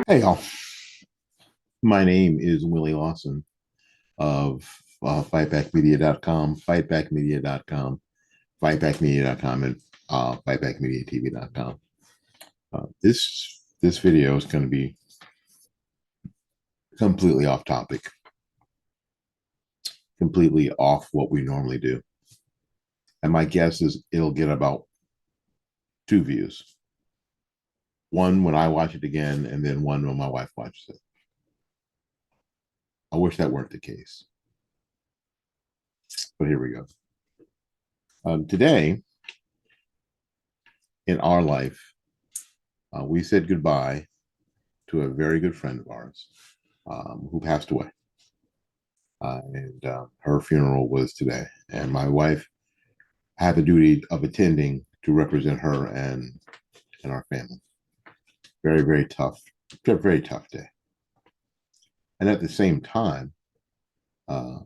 Hey, y'all. My name is Willie Lawson of fightbackmedia.com, fightbackmedia.com, and fightbackmediatv.com. This video is going to be completely off topic, completely off what we normally do. And my guess is it'll get about 2 views. One when I watch it again, and then one when my wife watches it. I wish that weren't the case, but here we go. Today in our life, we said goodbye to a very good friend of ours who passed away. And her funeral was today. And my wife had the duty of attending to represent her and our family. Very, very tough, very tough day. And at the same time, uh,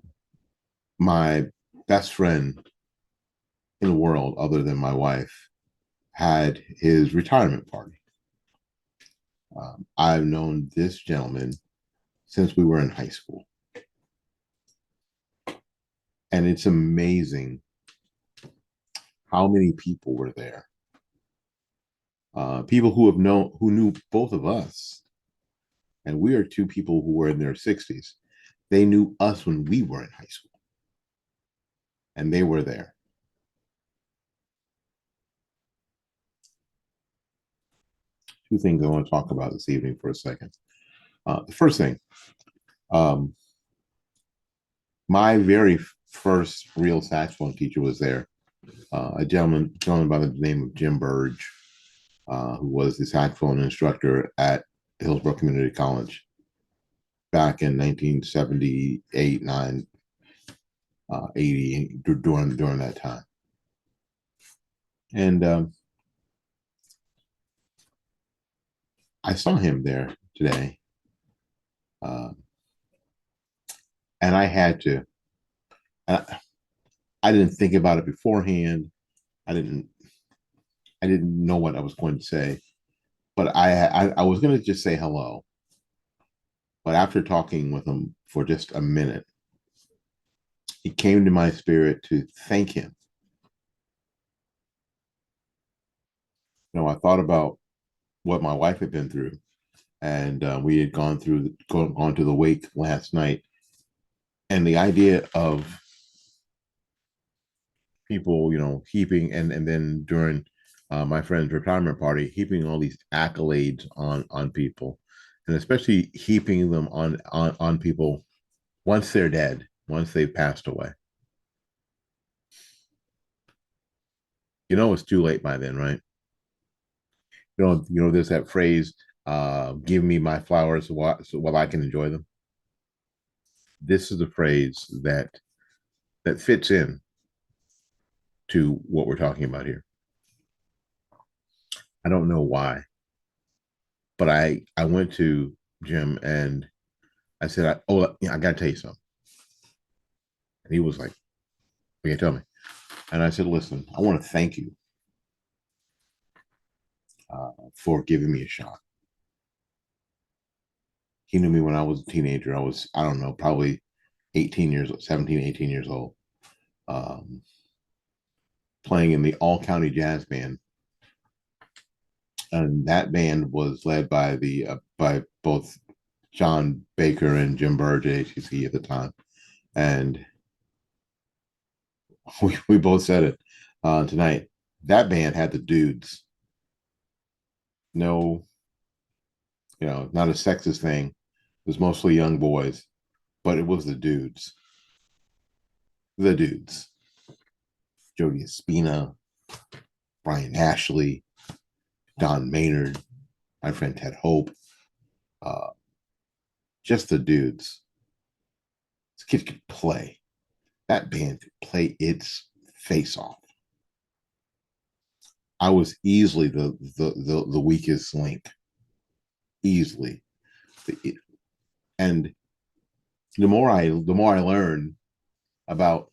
my best friend in the world, other than my wife, had his retirement party. I've known this gentleman since we were in high school. And it's amazing how many people were there. People who knew both of us, and we are two people who were in their 60s. They knew us when we were in high school, and they were there. Two things I want to talk about this evening for a second. The first thing, um, my very first real saxophone teacher was there, a gentleman by the name of Jim Burge, who was the saxophone instructor at Hillsborough Community College back in 1978, 9, 80, during that time. And I saw him there today, uh, and I had to. I, I didn't think about it beforehand. I didn't. I didn't know what I was going to say, but I was going to just say hello. But after talking with him for just a minute, it came to my spirit to thank him. I thought about what my wife had been through, and we had gone to the wake last night, and the idea of people, heaping and then during my friend's retirement party, heaping all these accolades on people, and especially heaping them on people once they're dead, once they've passed away. It's too late by then, right? There's that phrase, "Give me my flowers while I can enjoy them." This is the phrase that fits in to what we're talking about here. I don't know why, but I went to Jim and I said, "Oh, yeah, I got to tell you something." And he was like, "Okay, tell me." And I said, "Listen, I want to thank you for giving me a shot." He knew me when I was a teenager. I don't know, probably 18 years, 17, 18 years old, um, playing in the all county jazz band. And that band was led by both John Baker and Jim Burge at HCC at the time. And we both said it tonight. That band had the dudes. No, not a sexist thing. It was mostly young boys, but it was the dudes. The dudes. Jody Espina, Brian Ashley, Don Maynard, my friend Ted Hope. Uh, just the dudes. This kid could play. That band could play its face off. I was easily the weakest link. Easily. And the more I learn about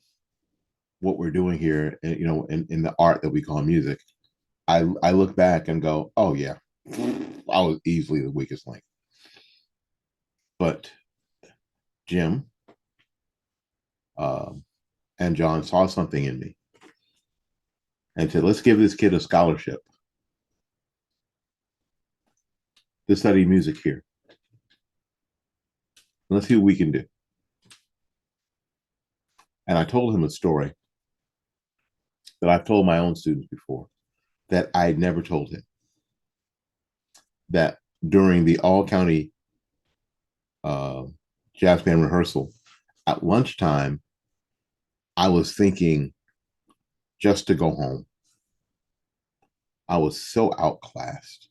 what we're doing here, in the art that we call music, I look back and go, oh yeah, I was easily the weakest link. But Jim um, and John saw something in me and said, let's give this kid a scholarship to study music here. Let's see what we can do. And I told him a story that I've told my own students before that I had never told him. That during the all county uh, jazz band rehearsal at lunchtime, I was thinking just to go home. I was so outclassed.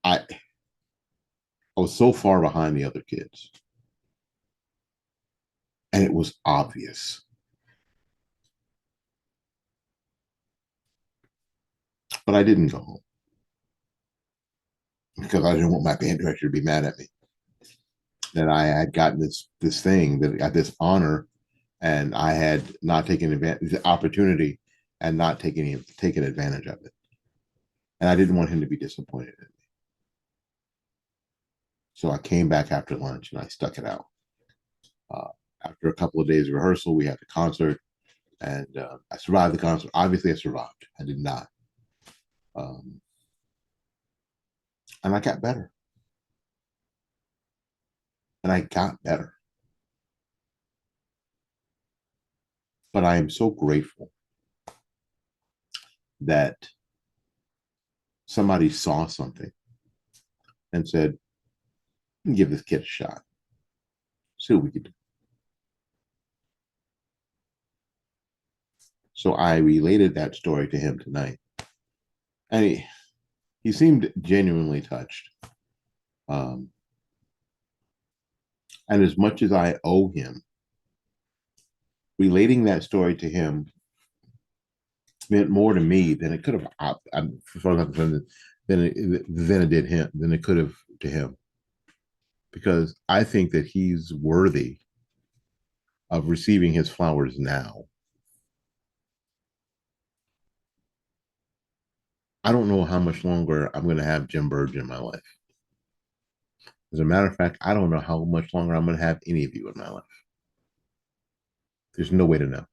I I was so far behind the other kids, and it was obvious. But I didn't go home because I didn't want my band director to be mad at me that I had gotten this thing, that I got this honor, and I had not taken advantage the opportunity and not taken advantage of it. And I didn't want him to be disappointed in me. So I came back after lunch and I stuck it out. Uh, After a couple of days of rehearsal, we had the concert, and I survived the concert. Obviously, I survived. I did not, um, and I got better. And I got better. But I am so grateful that somebody saw something and said, give this kid a shot. See what we can do. So I related that story to him tonight. And he seemed genuinely touched. Um, and as much as I owe him, relating that story to him meant more to me than it could have, than it did him, than it could have to him. Because I think that he's worthy of receiving his flowers now. I don't know how much longer I'm going to have Jim Burge in my life. As a matter of fact, I don't know how much longer I'm going to have any of you in my life. There's no way to know.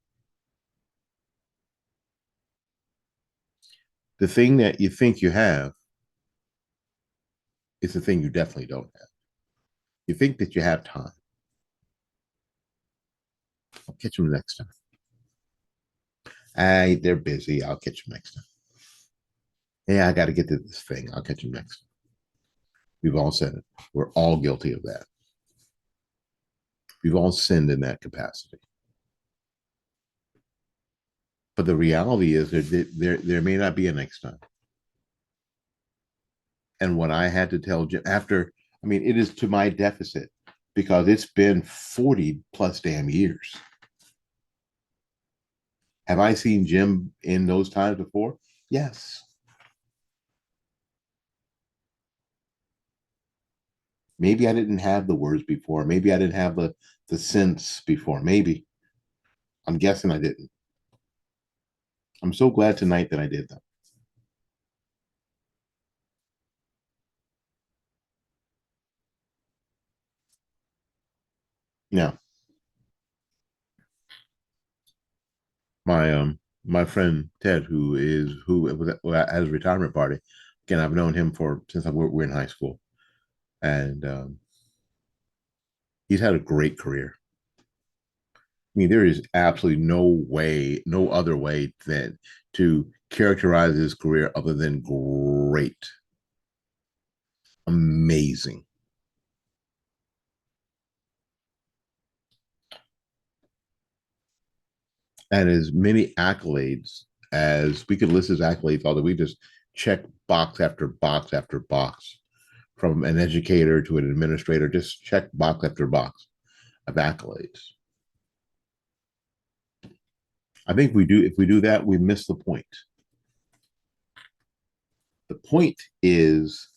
The thing that you think you have is the thing you definitely don't have. You think that you have time. I'll catch them next time. They're busy. I'll catch them next time. Yeah, I got to get to this thing. I'll catch them next time. We've all said it. We're all guilty of that. We've all sinned in that capacity. But the reality is there may not be a next time. And what I had to tell Jim after, I mean, it is to my deficit because it's been 40 plus damn years. Have I seen Jim in those times before? Yes. Maybe I didn't have the words before. Maybe I didn't have the sense before. Maybe. I'm guessing I didn't. I'm so glad tonight that I did though. Now, my friend Ted, who was at his retirement party. Again, I've known him for since we're in high school, and he's had a great career. I mean, there is absolutely no way, no other way than to characterize his career other than great, amazing. And as many accolades as we could list his accolades, although we just check box after box after box, from an educator to an administrator, just check box after box of accolades. I think we do if we do that, we miss the point. The point is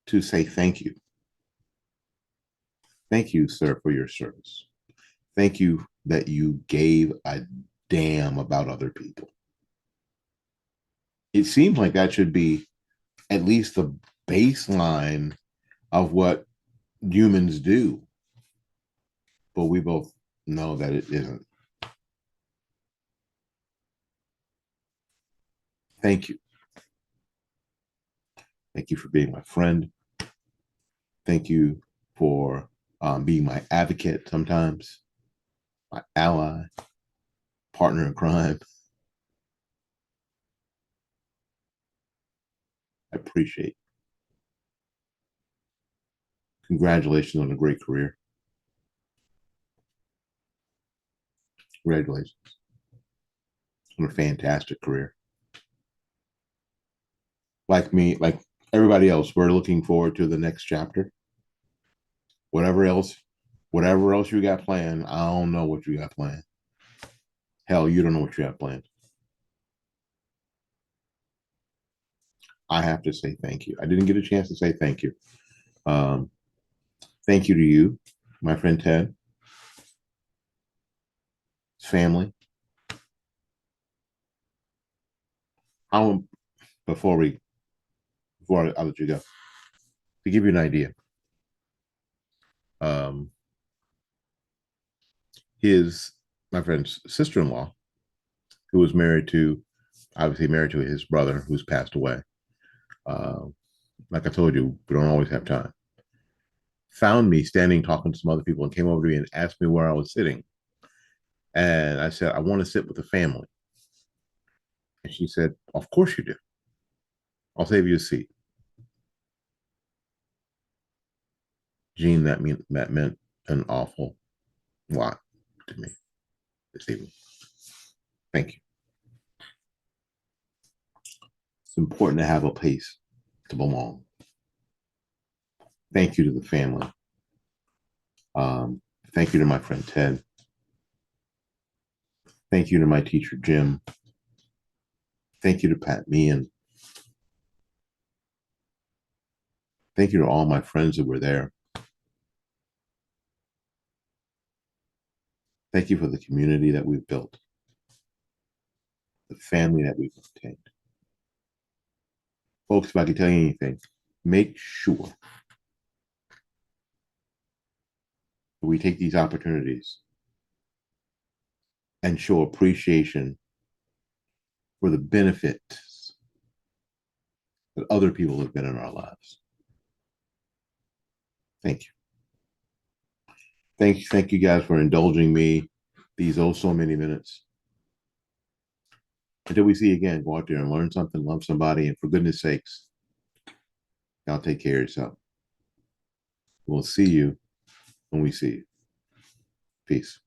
to say thank you. Thank you, sir, for your service. Thank you that you gave a damn about other people. It seems like that should be at least the baseline of what humans do, but we both know that it isn't. Thank you. Thank you for being my friend. Thank you for being my advocate sometimes, my ally, partner in crime. I appreciate it. Congratulations on a great career. Congratulations on a fantastic career. Like me, like everybody else, we're looking forward to the next chapter. Whatever else, whatever else you got planned, I don't know what you got planned. Hell, you don't know what you have planned. I have to say thank you. I didn't get a chance to say thank you. Um, thank you to you, my friend Ted, his family. How before we before I let you go, to give you an idea, um, his my friend's sister-in-law, who was married to obviously married to his brother, who's passed away. Uh, like I told you, we don't always have time. Found me standing talking to some other people and came over to me and asked me where I was sitting. And I said, I want to sit with the family. And she said, of course you do. I'll save you a seat. Gene, that meant an awful lot to me this evening. Thank you. It's important to have a place to belong. Thank you to the family. Thank you to my friend Ted. Thank you to my teacher Jim. Thank you to Pat Meehan. Thank you to all my friends that were there. Thank you for the community that we've built, the family that we've obtained. Folks, if I can tell you anything, make sure that we take these opportunities and show appreciation for the benefits that other people have been in our lives. Thank you. Thank you guys for indulging me these oh so many minutes. Until we see you again, go out there and learn something, love somebody, and for goodness sakes, y'all take care of yourself. We'll see you when we see you. Peace.